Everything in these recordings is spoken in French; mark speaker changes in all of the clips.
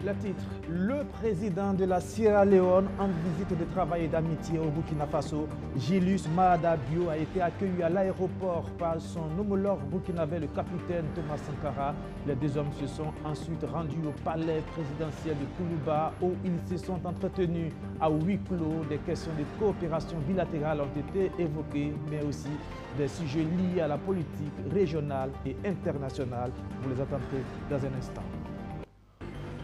Speaker 1: Le titre, le président de la Sierra Leone en visite de travail et d'amitié au Burkina Faso, Julius Maada Bio, a été accueilli à l'aéroport par son homologue burkinabé, le capitaine Thomas Sankara. Les deux hommes se sont ensuite rendus au palais présidentiel de Koulouba où ils se sont entretenus à huis clos. Des questions de coopération bilatérale ont été évoquées, mais aussi des sujets liés à la politique régionale et internationale. Vous les entendrez dans un instant.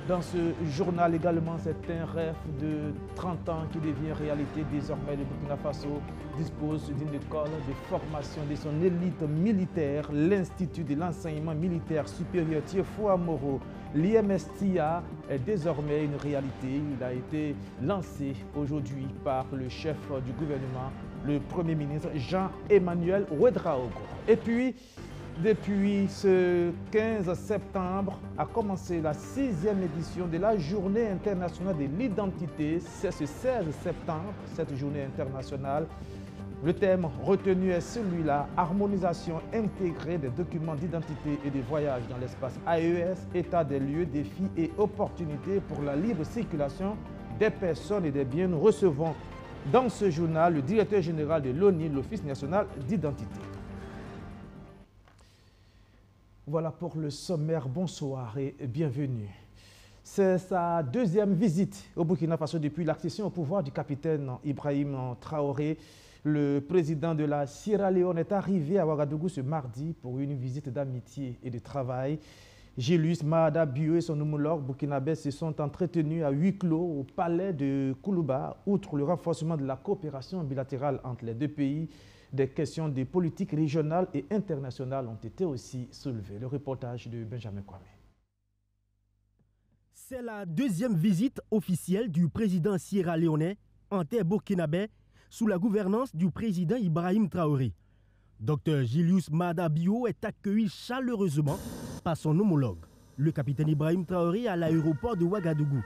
Speaker 1: Dans ce journal également, c'est un rêve de 30 ans qui devient réalité désormais. Le Burkina Faso dispose d'une école de formation de son élite militaire, l'Institut de l'enseignement militaire supérieur Tiefo Amoro. L'IMSTIA est désormais une réalité. Il a été lancé aujourd'hui par le chef du gouvernement, le Premier ministre Jean-Emmanuel Ouédraogo. Et puis, depuis ce 15 septembre a commencé la 6e édition de la Journée internationale de l'identité. C'est ce 16 septembre, cette journée internationale. Le thème retenu est celui-là, harmonisation intégrée des documents d'identité et de voyage dans l'espace AES, état des lieux, défis et opportunités pour la libre circulation des personnes et des biens. Nous recevons dans ce journal le directeur général de l'ONI, l'Office national d'identité. Voilà pour le sommaire. Bonsoir et bienvenue. C'est sa deuxième visite au Burkina Faso depuis l'accession au pouvoir du capitaine Ibrahim Traoré. Le président de la Sierra Leone est arrivé à Ouagadougou ce mardi pour une visite d'amitié et de travail. Julius Maada Bio et son homologue burkinabé se sont entretenus à huis clos au palais de Koulouba. Outre le renforcement de la coopération bilatérale entre les deux pays, des questions de politique régionale et internationale ont été aussi soulevées. Le reportage de Benjamin Kwame.
Speaker 2: C'est la deuxième visite officielle du président sierra-léonais en terre burkinabé sous la gouvernance du président Ibrahim Traoré. Dr Julius Maada Bio est accueilli chaleureusement par son homologue, le capitaine Ibrahim Traoré, à l'aéroport de Ouagadougou.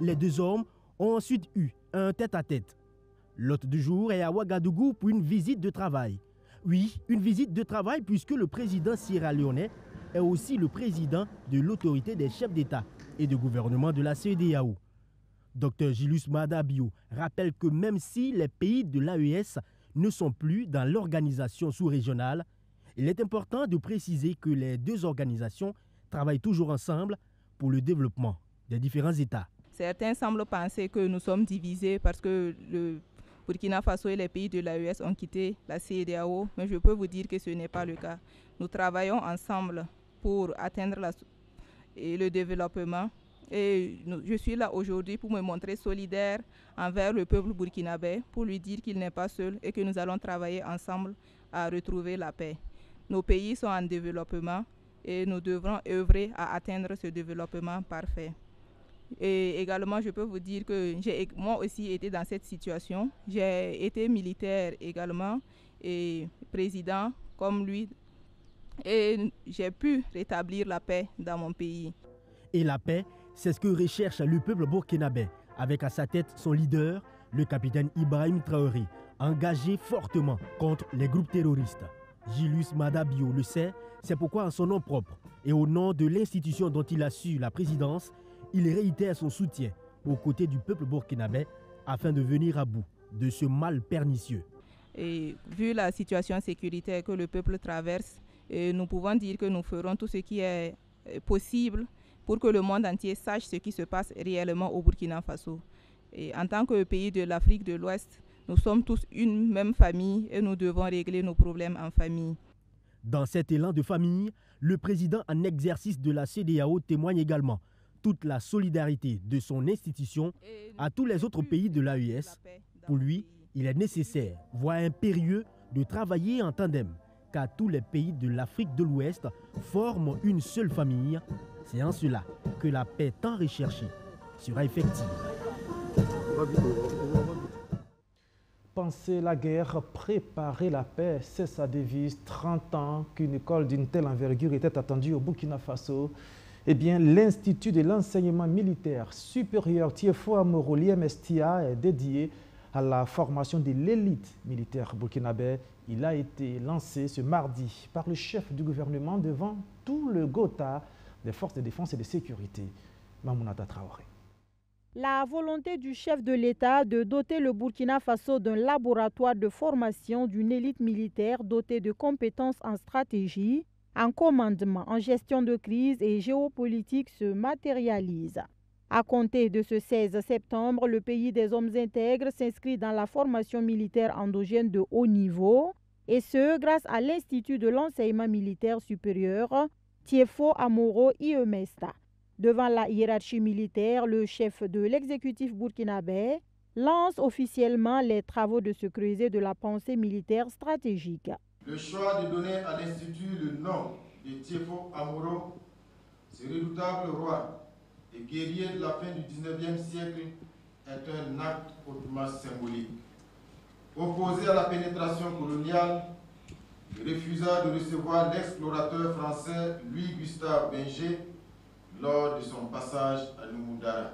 Speaker 2: Les deux hommes ont ensuite eu un tête-à-tête. L'hôte du jour est à Ouagadougou pour une visite de travail. Oui, une visite de travail puisque le président sierra-léonais est aussi le président de l'autorité des chefs d'État et de gouvernement de la CEDEAO. Dr Julius Maada Bio rappelle que même si les pays de l'AES ne sont plus dans l'organisation sous-régionale, il est important de préciser que les deux organisations travaillent toujours ensemble pour le développement des différents États.
Speaker 3: Certains semblent penser que nous sommes divisés parce que le Burkina Faso et les pays de l'AES ont quitté la CEDEAO, mais je peux vous dire que ce n'est pas le cas. Nous travaillons ensemble pour atteindre le développement. Et je suis là aujourd'hui pour me montrer solidaire envers le peuple burkinabé, pour lui dire qu'il n'est pas seul et que nous allons travailler ensemble à retrouver la paix. Nos pays sont en développement et nous devrons œuvrer à atteindre ce développement parfait. Et également, je peux vous dire que j'ai moi aussi été dans cette situation. J'ai été militaire également et président comme lui. Et j'ai pu rétablir la paix dans mon pays.
Speaker 2: Et la paix, c'est ce que recherche le peuple burkinabé, avec à sa tête son leader, le capitaine Ibrahim Traoré, engagé fortement contre les groupes terroristes. Julius Maada Bio le sait, c'est pourquoi en son nom propre et au nom de l'institution dont il assure la présidence, il réitère son soutien aux côtés du peuple burkinabé afin de venir à bout de ce mal pernicieux.
Speaker 3: Et vu la situation sécuritaire que le peuple traverse, nous pouvons dire que nous ferons tout ce qui est possible pour que le monde entier sache ce qui se passe réellement au Burkina Faso. Et en tant que pays de l'Afrique de l'Ouest, nous sommes tous une même famille et nous devons régler nos problèmes en famille.
Speaker 2: Dans cet élan de famille, le président en exercice de la CEDEAO témoigne également toute la solidarité de son institution à tous les autres pays de l'AES. Pour lui, il est nécessaire, voire impérieux, de travailler en tandem, car tous les pays de l'Afrique de l'Ouest forment une seule famille. C'est en cela que la paix tant recherchée sera effective.
Speaker 1: Penser la guerre, préparer la paix, c'est sa devise. 30 ans qu'une école d'une telle envergure était attendue au Burkina Faso. Eh bien, l'Institut de l'enseignement militaire supérieur Tiefo Amoro, l'IMSTIA, est dédié à la formation de l'élite militaire burkinabé. Il a été lancé ce mardi par le chef du gouvernement devant tout le Gotha des forces de défense et de sécurité, Mamounata Traoré.
Speaker 4: La volonté du chef de l'État de doter le Burkina Faso d'un laboratoire de formation d'une élite militaire dotée de compétences en stratégie, en commandement, en gestion de crise et géopolitique se matérialise. À compter de ce 16 septembre, le pays des hommes intègres s'inscrit dans la formation militaire endogène de haut niveau, et ce grâce à l'Institut de l'enseignement militaire supérieur Tiefo Amoro Iemesta. Devant la hiérarchie militaire, le chef de l'exécutif burkinabé lance officiellement les travaux de ce creuset de la pensée militaire stratégique.
Speaker 5: Le choix de donner à l'Institut le nom de Tiefo Amoro, ce redoutable roi et guerrier de la fin du 19e siècle, est un acte hautement symbolique. Opposé à la pénétration coloniale, il refusa de recevoir l'explorateur français Louis-Gustave Binger lors de son passage à Numudara.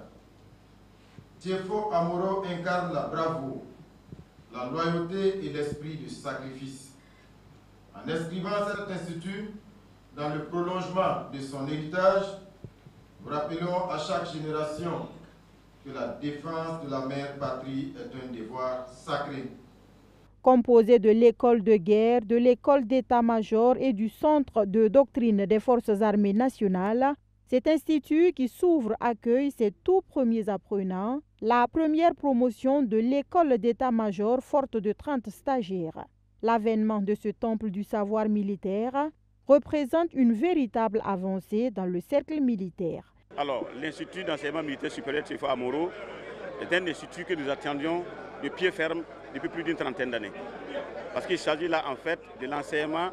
Speaker 5: Tiefo Amoro incarne la bravoure, la loyauté et l'esprit de sacrifice. En inscrivant cet institut dans le prolongement de son héritage, nous rappelons à chaque génération que la défense de la mère patrie est un devoir sacré.
Speaker 4: Composé de l'école de guerre, de l'école d'état-major et du centre de doctrine des forces armées nationales, cet institut qui s'ouvre accueille ses tout premiers apprenants, la première promotion de l'école d'état-major forte de 30 stagiaires. L'avènement de ce temple du savoir militaire représente une véritable avancée dans le cercle militaire.
Speaker 6: Alors, l'Institut d'enseignement militaire supérieur Tiefo Amoro est un institut que nous attendions de pied ferme depuis plus d'une trentaine d'années. Parce qu'il s'agit là, en fait, de l'enseignement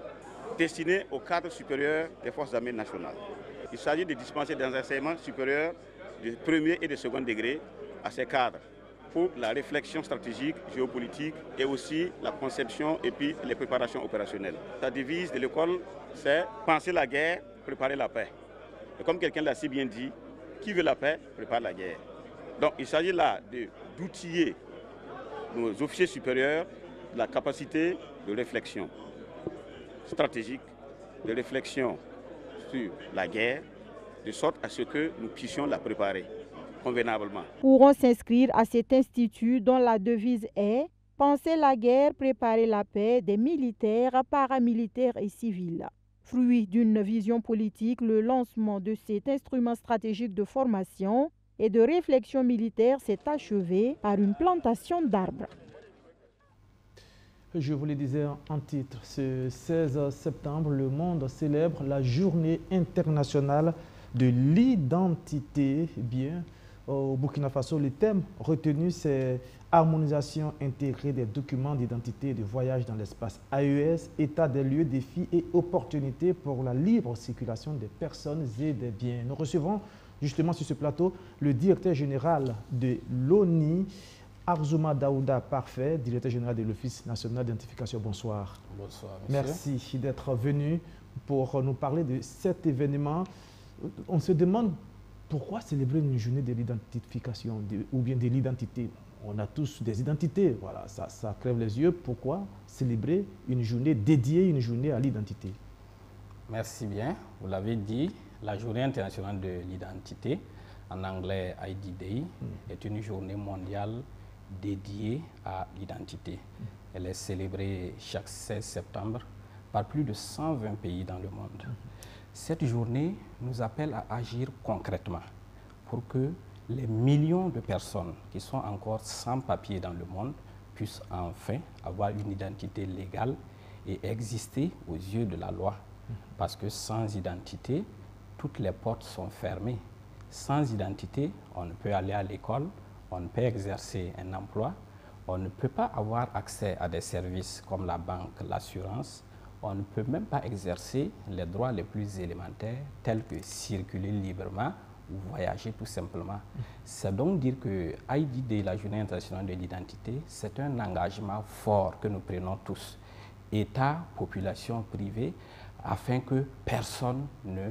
Speaker 6: destiné au cadre supérieur des forces armées nationales. Il s'agit de dispenser des enseignements supérieurs de premier et de second degré à ces cadres pour la réflexion stratégique, géopolitique et aussi la conception et puis les préparations opérationnelles. La devise de l'école, c'est penser la guerre, préparer la paix. Et comme quelqu'un l'a si bien dit, qui veut la paix, prépare la guerre. Donc il s'agit là d'outiller nos officiers supérieurs de la capacité de réflexion stratégique, de réflexion sur la guerre, de sorte à ce que nous puissions la préparer convenablement.
Speaker 4: Pourront s'inscrire à cet institut dont la devise est « Penser la guerre, préparer la paix » des militaires, paramilitaires et civils. Fruit d'une vision politique, le lancement de cet instrument stratégique de formation et de réflexion militaire s'est achevé par une plantation d'arbres.
Speaker 1: Je vous le disais en titre, ce 16 septembre, le monde célèbre la journée internationale de l'identité. Bien, au Burkina Faso, le thème retenu, c'est harmonisation intégrée des documents d'identité et de voyage dans l'espace AES, état des lieux, défis et opportunités pour la libre circulation des personnes et des biens. Nous recevons justement sur ce plateau le directeur général de l'ONI, Arzouma Daouda Parfait, directeur général de l'Office national d'identification. Bonsoir.
Speaker 7: Bonsoir, monsieur.
Speaker 1: Merci d'être venu pour nous parler de cet événement. On se demande pourquoi célébrer une journée de l'identification ou bien de l'identité. On a tous des identités, voilà, ça crève les yeux. Pourquoi célébrer une journée dédiée, une journée à l'identité?
Speaker 7: Merci bien. Vous l'avez dit, la journée internationale de l'identité, en anglais ID Day, est une journée mondiale dédiée à l'identité. Elle est célébrée chaque 16 septembre par plus de 120 pays dans le monde. Cette journée nous appelle à agir concrètement pour que les millions de personnes qui sont encore sans papier dans le monde puissent enfin avoir une identité légale et exister aux yeux de la loi. Parce que sans identité, toutes les portes sont fermées. Sans identité, on ne peut aller à l'école, on ne peut exercer un emploi, on ne peut pas avoir accès à des services comme la banque, l'assurance, on ne peut même pas exercer les droits les plus élémentaires tels que circuler librement ou voyager tout simplement. C'est donc dire que ID Day, la Journée internationale de l'identité, c'est un engagement fort que nous prenons tous, État, population privée, afin que personne ne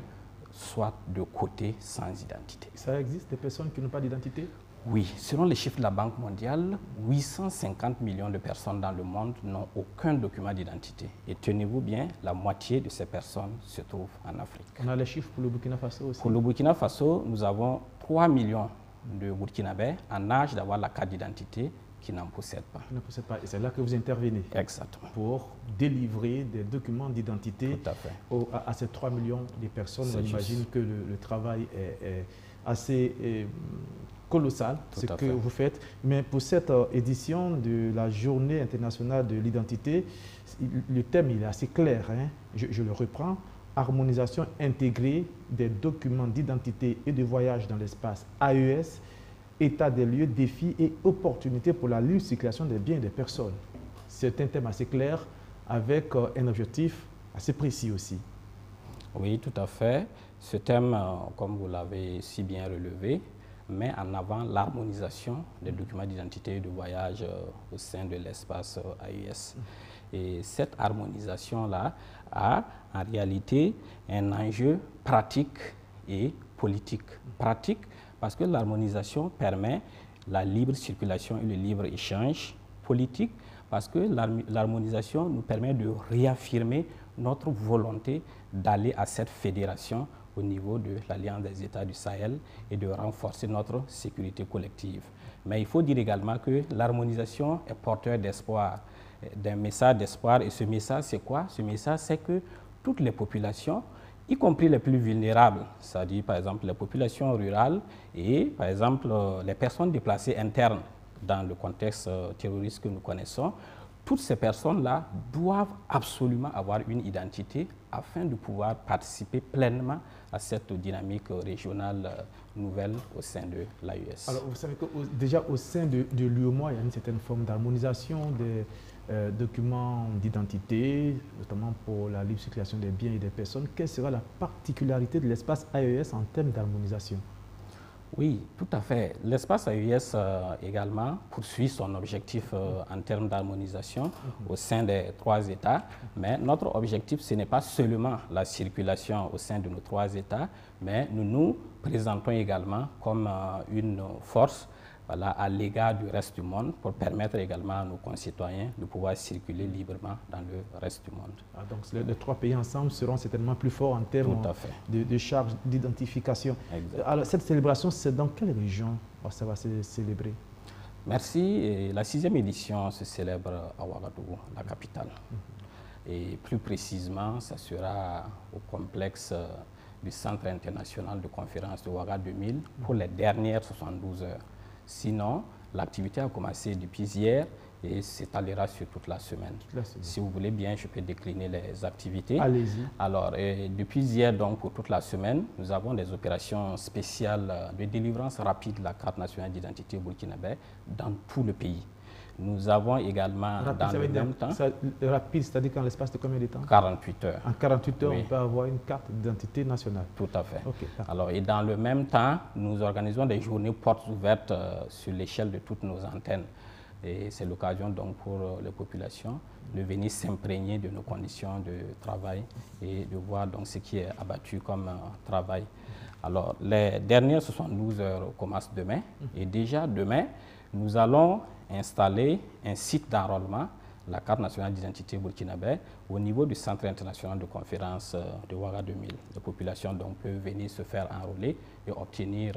Speaker 7: soit de côté sans identité.
Speaker 1: Ça existe des personnes qui n'ont pas d'identité?
Speaker 7: Oui, selon les chiffres de la Banque mondiale, 850 millions de personnes dans le monde n'ont aucun document d'identité. Et tenez-vous bien, la moitié de ces personnes se trouvent en Afrique.
Speaker 1: On a les chiffres pour le Burkina Faso aussi.
Speaker 7: Pour le Burkina Faso, nous avons 3 millions de Burkinabés en âge d'avoir la carte d'identité qui n'en possèdent pas.
Speaker 1: Qui n'en possèdent pas. Et c'est là que vous intervenez.
Speaker 7: Exactement.
Speaker 1: Pour délivrer des documents d'identité à ces 3 millions de personnes. On imagine que le travail est assez colossal, ce que vous faites. Mais pour cette édition de la Journée internationale de l'identité, le thème il est assez clair. Hein. Je le reprends. Harmonisation intégrée des documents d'identité et de voyage dans l'espace AES, état des lieux, défis et opportunités pour la libre circulation des biens et des personnes. C'est un thème assez clair avec un objectif assez précis aussi.
Speaker 7: Oui, tout à fait. Ce thème, comme vous l'avez si bien relevé, met en avant l'harmonisation des documents d'identité et de voyage au sein de l'espace AES. Et cette harmonisation-là a en réalité un enjeu pratique et politique. Pratique parce que l'harmonisation permet la libre circulation et le libre échange. Politique parce que l'harmonisation nous permet de réaffirmer notre volonté d'aller à cette fédération au niveau de l'Alliance des États du Sahel et de renforcer notre sécurité collective. Mais il faut dire également que l'harmonisation est porteur d'espoir, d'un message d'espoir. Et ce message, c'est quoi? Ce message, c'est que toutes les populations, y compris les plus vulnérables, c'est-à-dire par exemple les populations rurales et par exemple les personnes déplacées internes dans le contexte terroriste que nous connaissons, toutes ces personnes-là doivent absolument avoir une identité afin de pouvoir participer pleinement à cette dynamique régionale nouvelle au sein de l'AES.
Speaker 1: Alors, vous savez que déjà au sein de l'UEMOA, il y a une certaine forme d'harmonisation des documents d'identité, notamment pour la libre circulation des biens et des personnes. Quelle sera la particularité de l'espace AES en termes d'harmonisation?
Speaker 7: Oui, tout à fait. L'espace AES également poursuit son objectif en termes d'harmonisation au sein des 3 États. Mais notre objectif, ce n'est pas seulement la circulation au sein de nos 3 États, mais nous nous présentons également comme une force à l'égard du reste du monde pour permettre également à nos concitoyens de pouvoir circuler librement dans le reste du monde.
Speaker 1: Ah, donc les 3 pays ensemble seront certainement plus forts en termes de charge d'identification. Alors cette célébration, c'est dans quelle région ça va se célébrer?
Speaker 7: Merci. Et la 6e édition se célèbre à Ouagadougou, la capitale. Et plus précisément, ça sera au complexe du Centre international de conférence de Ouaga 2000 pour les dernières 72 heures. Sinon, l'activité a commencé depuis hier et s'étalera sur toute la semaine. Si vous voulez bien, je peux décliner les activités.
Speaker 1: Allez-y.
Speaker 7: Alors, depuis hier, donc, pour toute la semaine, nous avons des opérations spéciales de délivrance rapide de la carte nationale d'identité burkinabé dans tout le pays. Nous avons également, dans le même temps...
Speaker 1: Rapide, c'est-à-dire qu'en l'espace de combien de temps? 48 heures. En 48 heures, oui. On peut avoir une carte d'identité nationale.
Speaker 7: Tout à fait. Okay. Alors, et dans le même temps, nous organisons des journées portes ouvertes sur l'échelle de toutes nos antennes. Et c'est l'occasion donc pour les populations de venir s'imprégner de nos conditions de travail et de voir donc ce qui est abattu comme travail. Alors, les dernières 72 heures commencent demain. Et déjà demain, nous allons installer un site d'enrôlement, la carte nationale d'identité burkinabé, au niveau du Centre international de conférence de Ouaga 2000. Les populations donc peuvent venir se faire enrôler et obtenir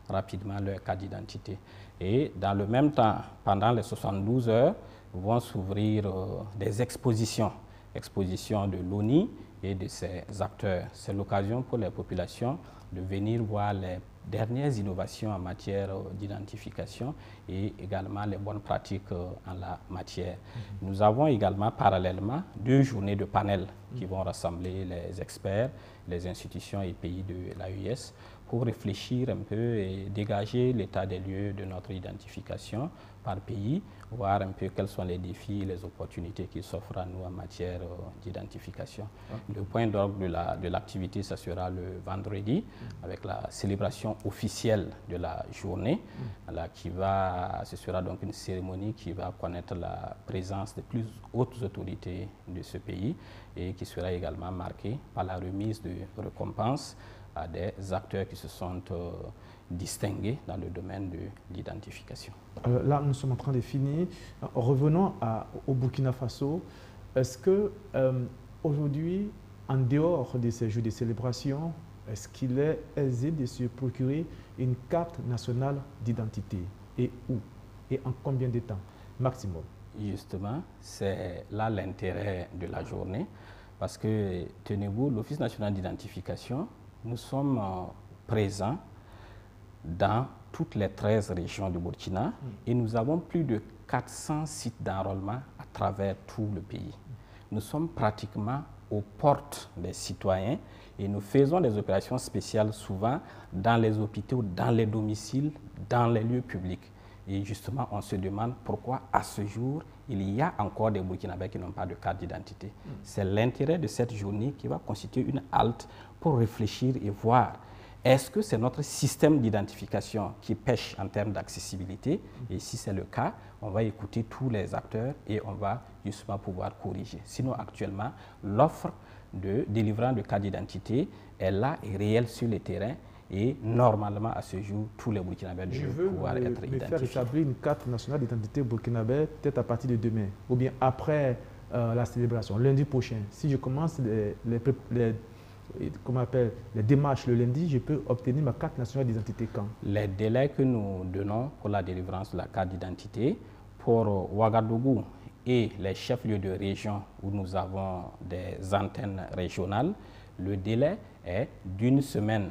Speaker 7: rapidement leur carte d'identité. Et dans le même temps, pendant les 72 heures, vont s'ouvrir des expositions de l'ONI et de ses acteurs. C'est l'occasion pour les populations de venir voir les dernières innovations en matière d'identification et également les bonnes pratiques en la matière. Nous avons également parallèlement 2 journées de panel qui vont rassembler les experts, les institutions et pays de l'AES pour réfléchir un peu et dégager l'état des lieux de notre identification par pays, voir un peu quels sont les défis et les opportunités qui s'offrent à nous en matière d'identification. Le point d'orgue de l'activité, ça sera le vendredi, avec la célébration officielle de la journée, ce sera donc une cérémonie qui va connaître la présence des plus hautes autorités de ce pays et qui sera également marquée par la remise de récompenses à des acteurs qui se sont distingués dans le domaine de l'identification.
Speaker 1: Là, nous sommes en train de finir. Revenons au Burkina Faso. Est-ce que aujourd'hui, en dehors de ces jours de célébration, est-ce qu'il est aisé de se procurer une carte nationale d'identité? Et où? Et en combien de temps maximum?
Speaker 7: Justement, c'est là l'intérêt de la journée, parce que, tenez-vous, l'Office national d'identification, nous sommes présents dans toutes les 13 régions du Burkina et nous avons plus de 400 sites d'enrôlement à travers tout le pays. Nous sommes pratiquement aux portes des citoyens et nous faisons des opérations spéciales souvent dans les hôpitaux, dans les domiciles, dans les lieux publics. Et justement, on se demande pourquoi à ce jour, il y a encore des Burkinabés qui n'ont pas de carte d'identité. C'est l'intérêt de cette journée qui va constituer une halte pour réfléchir et voir est-ce que c'est notre système d'identification qui pêche en termes d'accessibilité? Et si c'est le cas, on va écouter tous les acteurs et on va justement pouvoir corriger. Sinon, actuellement, l'offre de délivrance de carte d'identité est là et réelle sur le terrain. Et normalement, à ce jour, tous les Burkinabés doivent pouvoir être identifiés.
Speaker 1: Je veux faire établir une carte nationale d'identité burkinabé peut-être à partir de demain, ou bien après la célébration, lundi prochain. Si je commence les démarches le lundi, je peux obtenir ma carte nationale d'identité quand?
Speaker 7: Les délais que nous donnons pour la délivrance de la carte d'identité, pour Ouagadougou et les chefs-lieux de région où nous avons des antennes régionales, le délai est d'une semaine.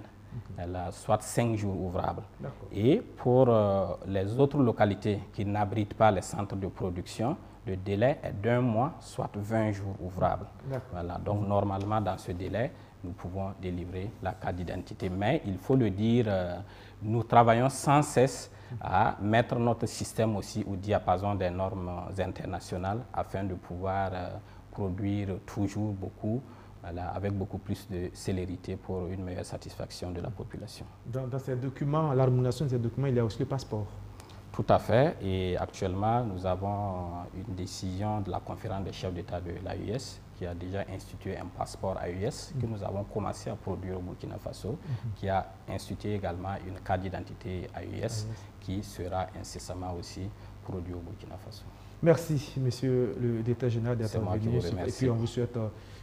Speaker 7: Soit 5 jours ouvrables. Et pour les autres localités qui n'abritent pas les centres de production, le délai est d'1 mois, soit 20 jours ouvrables. Voilà, donc normalement, dans ce délai, nous pouvons délivrer la carte d'identité. Mais il faut le dire, nous travaillons sans cesse à mettre notre système aussi au diapason des normes internationales afin de pouvoir produire toujours beaucoup, voilà, avec beaucoup plus de célérité pour une meilleure satisfaction de la population.
Speaker 1: Dans ces documents, l'harmonisation de ces documents, il y a aussi le passeport.
Speaker 7: Tout à fait. Et actuellement, nous avons une décision de la conférence des chefs d'État de l'AES qui a déjà institué un passeport AES que nous avons commencé à produire au Burkina Faso, qui a institué également une carte d'identité AES qui sera incessamment aussi produite au Burkina Faso.
Speaker 1: Merci, monsieur le directeur général d'être venu. Et puis, on vous souhaite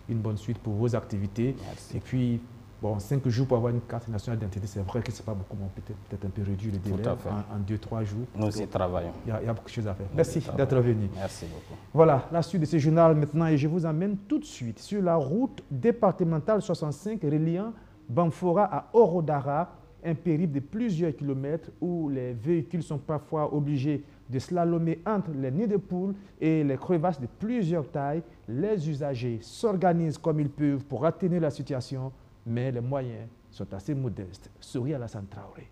Speaker 1: une bonne suite pour vos activités.
Speaker 7: Merci.
Speaker 1: Et puis, bon, 5 jours pour avoir une carte nationale d'identité, c'est vrai que ce n'est pas beaucoup, peut-être un peu réduit le délai en 2-3 jours.
Speaker 7: Nous y travaillons.
Speaker 1: Il y a beaucoup de choses à faire. Merci d'être venu.
Speaker 7: Merci beaucoup.
Speaker 1: Voilà, la suite de ce journal maintenant, et je vous emmène tout de suite sur la route départementale 65 reliant Banfora à Orodara, un périple de plusieurs kilomètres où les véhicules sont parfois obligés de slalomer entre les nids de poules et les crevasses de plusieurs tailles. Les usagers s'organisent comme ils peuvent pour atténuer la situation, mais les moyens sont assez modestes. Souris Alassane Traoré.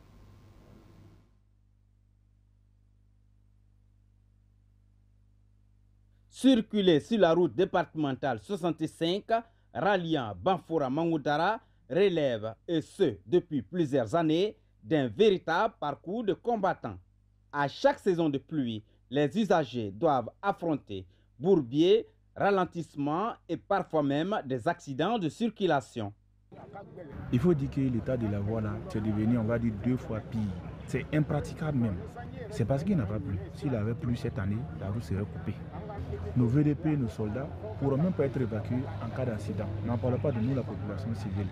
Speaker 8: Circuler sur la route départementale 65 ralliant Banfora-Mangoudara relève, et ce depuis plusieurs années, d'un véritable parcours de combattants. À chaque saison de pluie, les usagers doivent affronter bourbiers, ralentissements et parfois même des accidents de circulation.
Speaker 9: Il faut dire que l'état de la voie là, c'est devenu, on va dire, 2 fois pire. C'est impraticable même. C'est parce qu'il n'a pas plu. S'il avait plu cette année, la route serait coupée. Nos VDP, nos soldats, ne pourront même pas être évacués en cas d'accident. N'en parle pas de nous, la population civile.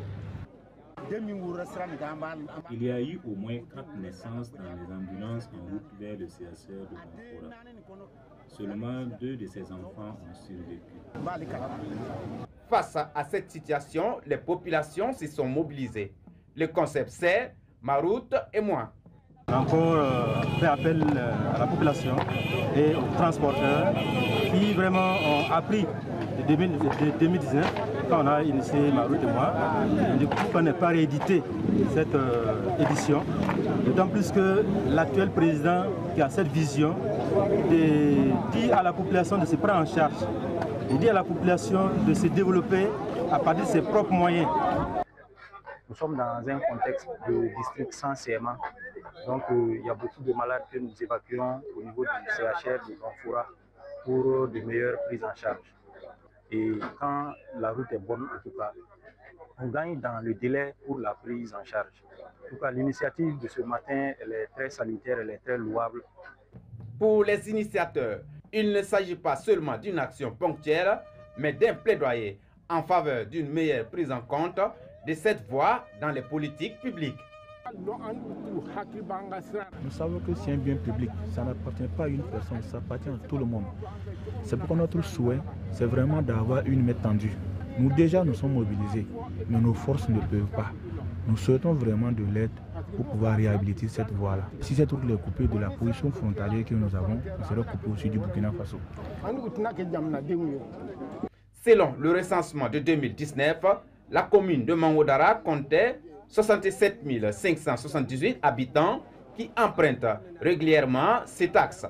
Speaker 10: Il y a eu au moins 4 naissances dans les ambulances en route vers le CHR de Banfora. Seulement 2 de ces enfants ont survécu.
Speaker 8: Face à cette situation, les populations se sont mobilisées. Le concept c'est ma route et moi.
Speaker 11: Encore fait appel à la population et aux transporteurs qui vraiment ont appris de 2019 quand on a initié ma route et moi. Du coup, on n'est pas réédité cette édition. D'autant plus que l'actuel président qui a cette vision dit à la population de se prendre en charge. Il dit à la population de se développer à partir de ses propres moyens.
Speaker 12: Nous sommes dans un contexte de district sans CMA. Donc il y a beaucoup de malades que nous évacuons au niveau du CHR de Banfora pour de meilleures prises en charge. Et quand la route est bonne, en tout cas, on gagne dans le délai pour la prise en charge. En tout cas, l'initiative de ce matin, elle est très salutaire, elle est très louable.
Speaker 8: Pour les initiateurs, il ne s'agit pas seulement d'une action ponctuelle, mais d'un plaidoyer en faveur d'une meilleure prise en compte de cette voie dans les politiques publiques.
Speaker 9: Nous savons que c'est un bien public, ça n'appartient pas à une personne, ça appartient à tout le monde. C'est pourquoi notre souhait, c'est vraiment d'avoir une main tendue. Nous déjà, nous sommes mobilisés, mais nos forces ne peuvent pas. Nous souhaitons vraiment de l'aide pour pouvoir réhabiliter cette voie-là. Si cette route est coupée de la position frontalière que nous avons, elle sera coupée aussi du Burkina Faso.
Speaker 8: Selon le recensement de 2019, la commune de Mangodara comptait 67 578 habitants qui empruntent régulièrement cet axe.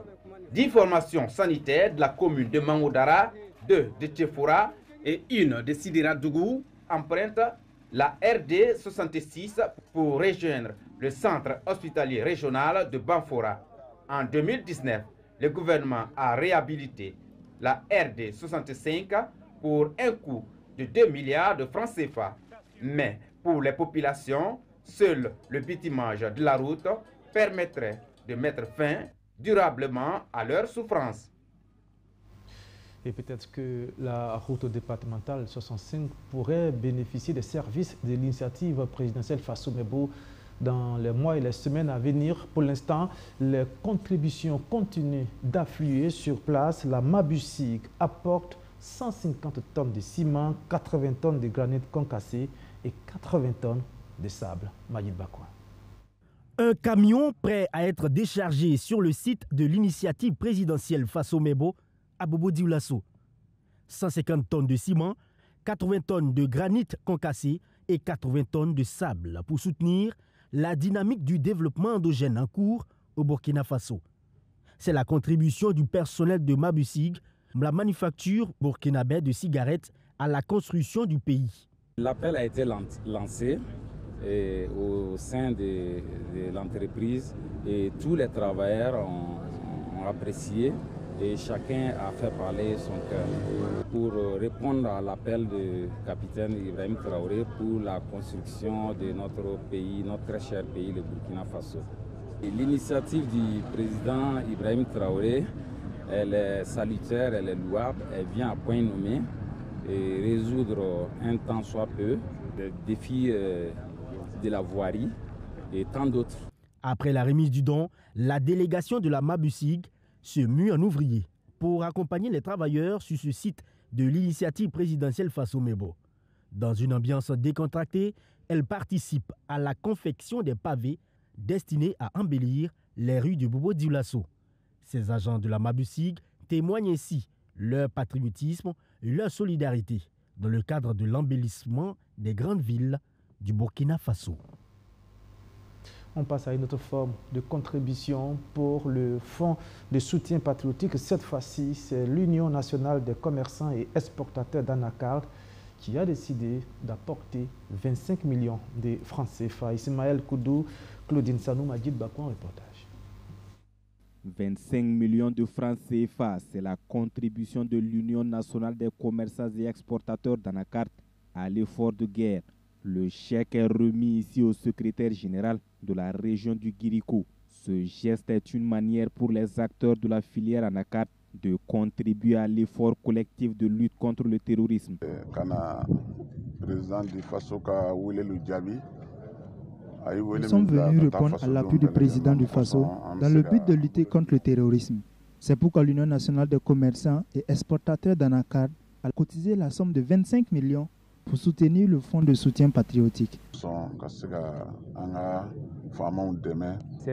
Speaker 8: 10 formations sanitaires de la commune de Mangodara, 2 de Tchefora et une de Sidiradougou empruntent la RD 66 pour rejoindre le centre hospitalier régional de Banfora. En 2019, le gouvernement a réhabilité la RD 65 pour un coût de 2 milliards de francs CFA. Mais pour les populations, seul le bitumage de la route permettrait de mettre fin durablement à leur souffrance.
Speaker 1: Et peut-être que la route départementale 65 pourrait bénéficier des services de l'initiative présidentielle Faso Mebo dans les mois et les semaines à venir. Pour l'instant, les contributions continuent d'affluer sur place. La Mabusig apporte 150 tonnes de ciment, 80 tonnes de granit concassé et 80 tonnes de sable. Majid Bakwa.
Speaker 2: Un camion prêt à être déchargé sur le site de l'initiative présidentielle Faso Mebo à Bobo Dioulasso. 150 tonnes de ciment, 80 tonnes de granit concassé et 80 tonnes de sable pour soutenir la dynamique du développement endogène en cours au Burkina Faso. C'est la contribution du personnel de Mabusig, la manufacture burkinabé de cigarettes, à la construction du pays.
Speaker 13: L'appel a été lancé au sein de l'entreprise et tous les travailleurs ont apprécié et chacun a fait parler son cœur pour répondre à l'appel du capitaine Ibrahim Traoré pour la construction de notre pays, notre très cher pays, le Burkina Faso. L'initiative du président Ibrahim Traoré, elle est salutaire, elle est louable, elle vient à point nommé et résoudre un tant soit peu les défis de la voirie et tant d'autres.
Speaker 2: Après la remise du don, la délégation de la Mabusig se mue en ouvrier pour accompagner les travailleurs sur ce site de l'initiative présidentielle Faso Mebo. Dans une ambiance décontractée, elle participe à la confection des pavés destinés à embellir les rues de Bobo Dioulasso. Ces agents de la Mabusig témoignent ainsi leur patriotisme et leur solidarité dans le cadre de l'embellissement des grandes villes du Burkina Faso.
Speaker 1: On passe à une autre forme de contribution pour le fonds de soutien patriotique. Cette fois-ci, c'est l'Union nationale des commerçants et exportateurs d'Anacard qui a décidé d'apporter 25 millions de francs CFA. Ismaël Koudou, Claudine Sanou, Majid Bakouan, reportage.
Speaker 14: 25 millions de francs CFA, c'est la contribution de l'Union nationale des commerçants et exportateurs d'Anacard à l'effort de guerre. Le chèque est remis ici au secrétaire général de la région du Guirico. Ce geste est une manière pour les acteurs de la filière Anacard de contribuer à l'effort collectif de lutte contre le terrorisme.
Speaker 15: Nous sommes venus répondre à l'appui du président du Faso dans le but de lutter contre le terrorisme. C'est pourquoi l'Union nationale des commerçants et exportateurs d'Anacard a cotisé la somme de 25 millions pour soutenir le fonds de soutien patriotique.
Speaker 11: Ces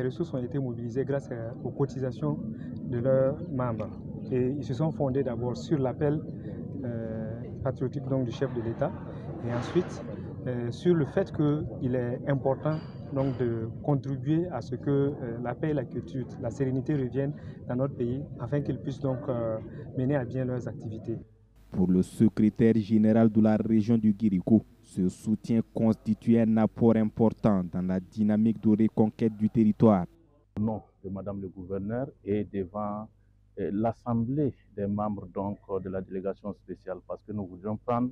Speaker 11: ressources ont été mobilisées grâce aux cotisations de leurs membres. Et ils se sont fondés d'abord sur l'appel patriotique donc, du chef de l'État et ensuite sur le fait qu'il est important donc, de contribuer à ce que la paix et la quiétude, la sérénité reviennent dans notre pays afin qu'ils puissent donc mener à bien leurs activités.
Speaker 14: Pour le secrétaire général de la région du Guirico, ce soutien constitue un apport important dans la dynamique de reconquête du territoire.
Speaker 9: Au nom de Madame le gouverneur et devant l'assemblée des membres donc, de la délégation spéciale, parce que nous voudrions prendre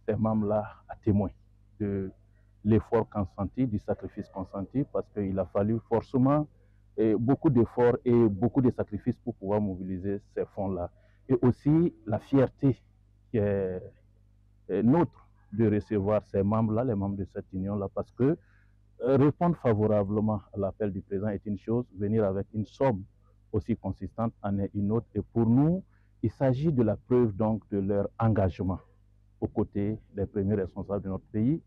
Speaker 9: ces membres-là à témoin de l'effort consenti, du sacrifice consenti, parce qu'il a fallu forcément beaucoup d'efforts et beaucoup de sacrifices pour pouvoir mobiliser ces fonds-là. Et aussi la fierté qui est nôtre de recevoir ces membres-là, les membres de cette union-là, parce que répondre favorablement à l'appel du président est une chose, venir avec une somme aussi consistante en est une autre. Et pour nous, il s'agit de la preuve donc de leur engagement aux côtés des premiers responsables de notre pays.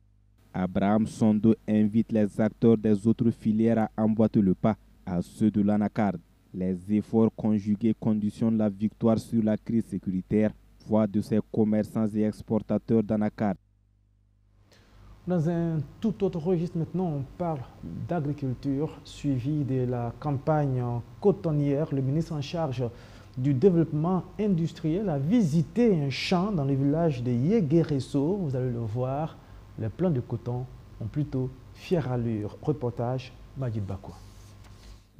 Speaker 14: Abraham Sondo invite les acteurs des autres filières à emboîter le pas à ceux de l'anacarde. Les efforts conjugués conditionnent la victoire sur la crise sécuritaire, voix de ces commerçants et exportateurs d'anacarde.
Speaker 1: Dans un tout autre registre maintenant, on parle d'agriculture, suivi de la campagne cotonnière. Le ministre en charge du développement industriel a visité un champ dans le village de Yegueresso. Vous allez le voir, les plants de coton ont plutôt fière allure. Reportage Magid Bakwa.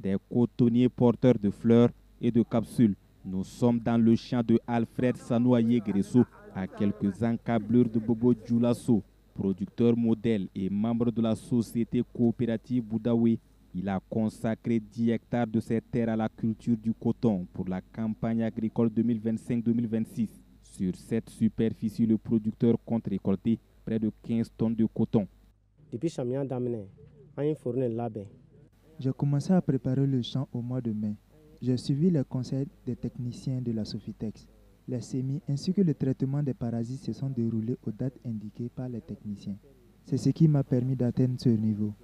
Speaker 14: Des cotonniers porteurs de fleurs et de capsules. Nous sommes dans le champ de Alfred Sanoa Yegueresso, à quelques encablures de Bobo Djoulasso. Producteur modèle et membre de la société coopérative Boudaoui, il a consacré 10 hectares de ses terres à la culture du coton pour la campagne agricole 2025-2026. Sur cette superficie, le producteur compte récolter près de 15 tonnes de coton.
Speaker 16: Depuis
Speaker 15: j'ai commencé à préparer le champ au mois de mai. J'ai suivi les conseils des techniciens de la Sofitex. Les semis ainsi que le traitement des parasites se sont déroulés aux dates indiquées par les techniciens. C'est ce qui m'a permis d'atteindre ce niveau.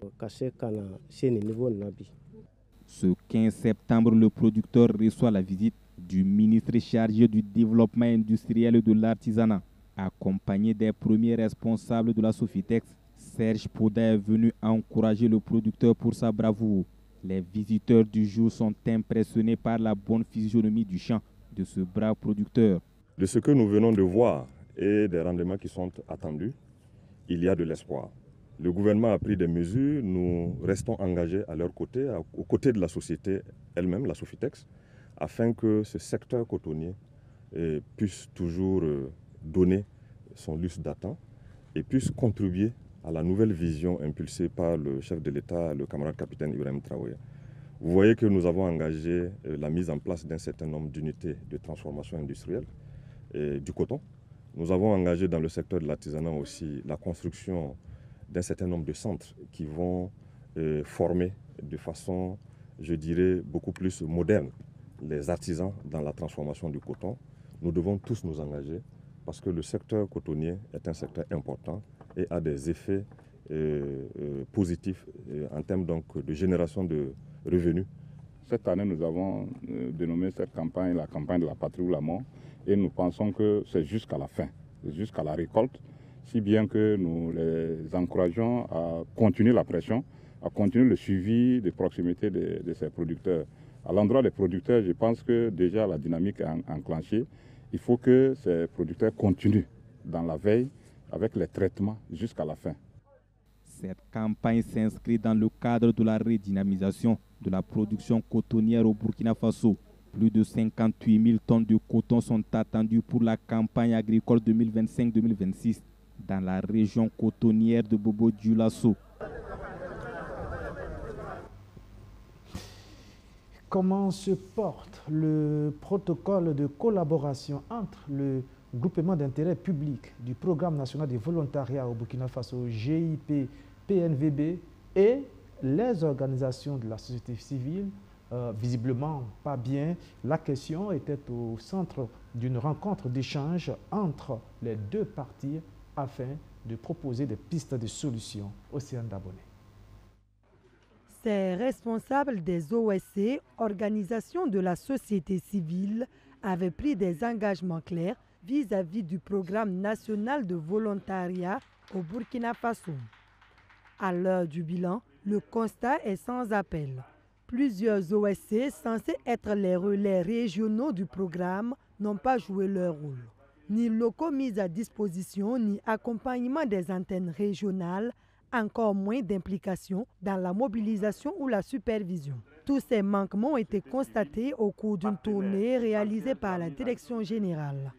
Speaker 14: Ce 15 septembre, le producteur reçoit la visite du ministre chargé du développement industriel et de l'artisanat. Accompagné des premiers responsables de la Sofitex, Serge Poda est venu encourager le producteur pour sa bravoure. Les visiteurs du jour sont impressionnés par la bonne physionomie du champ de ce brave producteur.
Speaker 17: De ce que nous venons de voir et des rendements qui sont attendus, il y a de l'espoir. Le gouvernement a pris des mesures, nous restons engagés à leur côté, aux côtés de la société elle-même, la Sofitex, afin que ce secteur cotonnier puisse toujours donner son lustre d'attente et puisse contribuer à la nouvelle vision impulsée par le chef de l'État, le camarade capitaine Ibrahim Traoré. Vous voyez que nous avons engagé la mise en place d'un certain nombre d'unités de transformation industrielle du coton. Nous avons engagé dans le secteur de l'artisanat aussi la construction d'un certain nombre de centres qui vont former de façon, je dirais, beaucoup plus moderne les artisans dans la transformation du coton. Nous devons tous nous engager parce que le secteur cotonnier est un secteur important et a des effets positifs en termes donc, de génération de revenus.
Speaker 18: Cette année, nous avons dénommé cette campagne la campagne de la patrie ou la mort et nous pensons que c'est jusqu'à la fin, jusqu'à la récolte, si bien que nous les encourageons à continuer la pression, à continuer le suivi de proximité de ces producteurs. À l'endroit des producteurs, je pense que déjà la dynamique est enclenchée. Il faut que ces producteurs continuent dans la veille avec les traitements jusqu'à la fin.
Speaker 14: Cette campagne s'inscrit dans le cadre de la redynamisation de la production cotonnière au Burkina Faso. Plus de 58 000 tonnes de coton sont attendues pour la campagne agricole 2025-2026 dans la région cotonnière de Bobo Dioulasso.
Speaker 1: Comment se porte le protocole de collaboration entre le groupement d'intérêt public du Programme national de volontariat au Burkina Faso, GIP, PNVB, et les organisations de la société civile? Visiblement pas bien. La question était au centre d'une rencontre d'échange entre les deux parties afin de proposer des pistes de solutions. Océane d'abonnés.
Speaker 19: Ces responsables des OSC, organisations de la société civile, avaient pris des engagements clairs vis-à-vis du programme national de volontariat au Burkina Faso. À l'heure du bilan, le constat est sans appel. Plusieurs OSC, censés être les relais régionaux du programme, n'ont pas joué leur rôle. Ni locaux mis à disposition, ni accompagnement des antennes régionales, encore moins d'implication dans la mobilisation ou la supervision. Tous ces manquements ont été constatés au cours d'une tournée réalisée par la direction générale.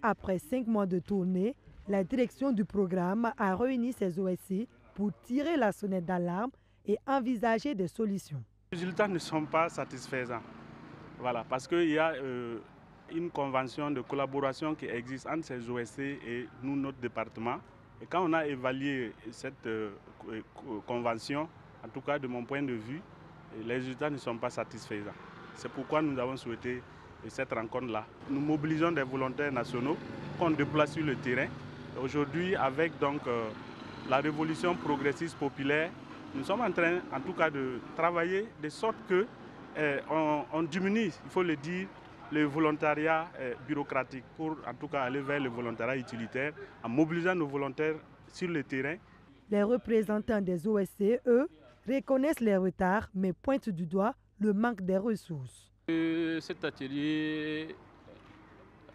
Speaker 19: Après 5 mois de tournée, la direction du programme a réuni ses OSC pour tirer la sonnette d'alarme et envisager des solutions.
Speaker 16: Les résultats ne sont pas satisfaisants. Voilà, parce qu'il y a une convention de collaboration qui existe entre ces OSC et nous, notre département. Et quand on a évalué cette convention, en tout cas de mon point de vue, les résultats ne sont pas satisfaisants. C'est pourquoi nous avons souhaité cette rencontre-là. Nous mobilisons des volontaires nationaux qu'on déploie sur le terrain. Aujourd'hui, avec donc la révolution progressiste populaire, nous sommes en train, en tout cas, de travailler de sorte que on diminue, il faut le dire, le volontariat bureaucratique pour, en tout cas, aller vers le volontariat utilitaire en mobilisant nos volontaires sur le terrain.
Speaker 19: Les représentants des OSC, eux, reconnaissent les retards, mais pointent du doigt le manque des ressources.
Speaker 20: Cet atelier,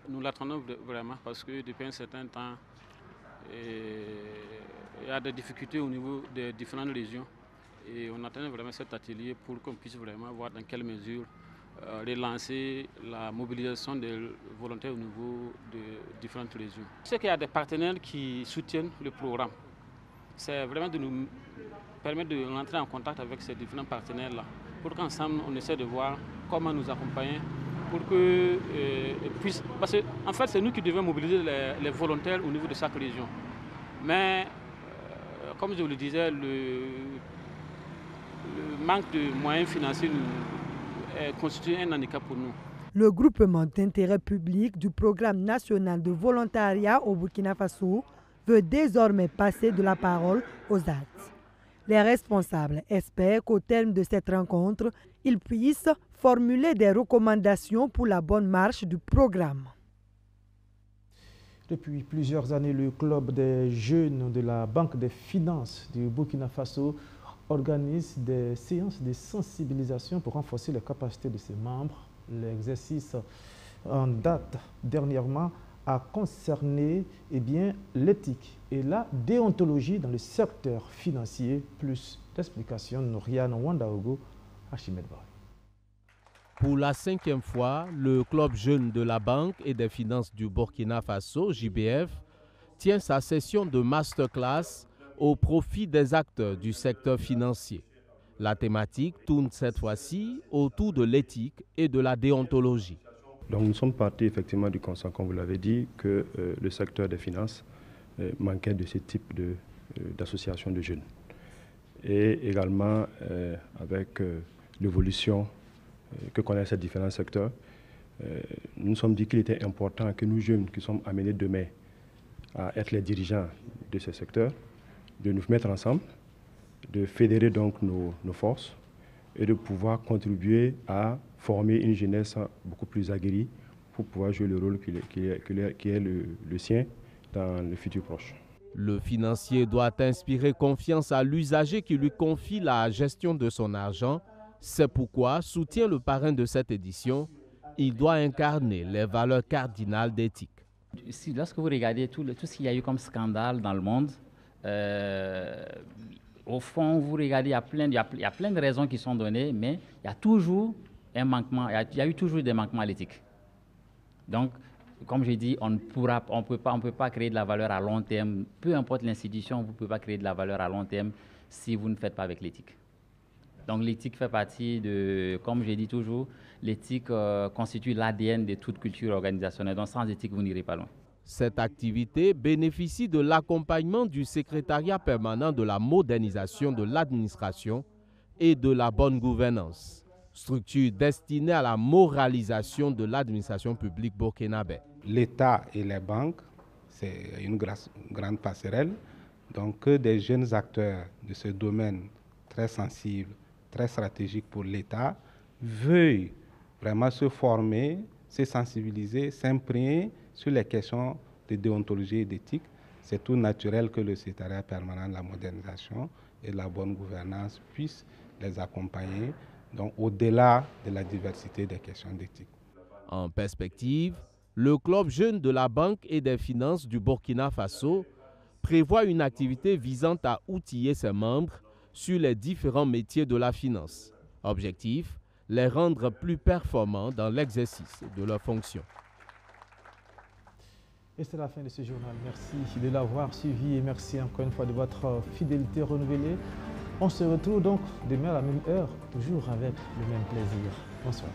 Speaker 20: nous l'attendons vraiment parce que depuis un certain temps, il y a des difficultés au niveau des différentes régions. Et on attend vraiment cet atelier pour qu'on puisse vraiment voir dans quelle mesure relancer la mobilisation des volontaires au niveau de différentes régions. Je sais qu'il y a des partenaires qui soutiennent le programme. C'est vraiment de nous permettre de rentrer en contact avec ces différents partenaires-là pour qu'ensemble on essaie de voir comment nous accompagner pour que puisse... Parce qu'en fait, c'est nous qui devons mobiliser les volontaires au niveau de chaque région. Mais, comme je vous le disais, le manque de moyens financiers constitue un handicap pour nous.
Speaker 19: Le groupement d'intérêt public du programme national de volontariat au Burkina Faso veut désormais passer de la parole aux actes. Les responsables espèrent qu'au terme de cette rencontre, ils puissent formuler des recommandations pour la bonne marche du programme.
Speaker 1: Depuis plusieurs années, le club des jeunes de la Banque des finances du Burkina Faso organise des séances de sensibilisation pour renforcer les capacités de ses membres. L'exercice en date dernièrement a concerné l'éthique et la déontologie dans le secteur financier. Plus d'explications, Nouriane Wandaogo, Archimède Boy.
Speaker 21: Pour la 5e fois, le club jeune de la Banque et des finances du Burkina Faso, JBF, tient sa session de masterclass au profit des acteurs du secteur financier. La thématique tourne cette fois-ci autour de l'éthique et de la déontologie.
Speaker 22: Donc nous sommes partis effectivement du constat, comme vous l'avez dit, que le secteur des finances manquait de ce type d'association de jeunes. Et également avec l'évolution que connaissent ces différents secteurs, nous nous sommes dit qu'il était important que nous jeunes qui sommes amenés demain à être les dirigeants de ces secteurs, de nous mettre ensemble, de fédérer donc nos forces et de pouvoir contribuer à former une jeunesse beaucoup plus aguerrie pour pouvoir jouer le rôle qui est le sien dans le futur proche.
Speaker 21: Le financier doit inspirer confiance à l'usager qui lui confie la gestion de son argent. C'est pourquoi, soutient le parrain de cette édition, il doit incarner les valeurs cardinales d'éthique.
Speaker 23: Lorsque vous regardez tout ce qu'il y a eu comme scandale dans le monde, au fond, vous regardez, il y a plein de raisons qui sont données, mais il y a toujours un manquement, il y a eu toujours des manquements à l'éthique. Donc, comme j'ai dit, on ne peut pas créer de la valeur à long terme. Peu importe l'institution, vous ne pouvez pas créer de la valeur à long terme si vous ne faites pas avec l'éthique. Donc l'éthique fait partie de, comme j'ai dit toujours, l'éthique constitue l'ADN de toute culture organisationnelle. Donc sans éthique, vous n'irez pas loin.
Speaker 21: Cette activité bénéficie de l'accompagnement du secrétariat permanent de la modernisation de l'administration et de la bonne gouvernance, structure destinée à la moralisation de l'administration publique burkinabé.
Speaker 24: L'État et les banques, c'est une grande passerelle. Donc que des jeunes acteurs de ce domaine très sensible, très stratégique pour l'État, veuillent vraiment se former, se sensibiliser, s'imprégner sur les questions de déontologie et d'éthique. C'est tout naturel que le secrétariat permanent de la modernisation et de la bonne gouvernance puisse les accompagner, donc au-delà de la diversité des questions d'éthique.
Speaker 21: En perspective, le club jeune de la Banque et des finances du Burkina Faso prévoit une activité visant à outiller ses membres sur les différents métiers de la finance. Objectif, les rendre plus performants dans l'exercice de leurs fonctions.
Speaker 1: Et c'est la fin de ce journal. Merci de l'avoir suivi et merci encore une fois de votre fidélité renouvelée. On se retrouve donc demain à la même heure, toujours avec le même plaisir. Bonsoir.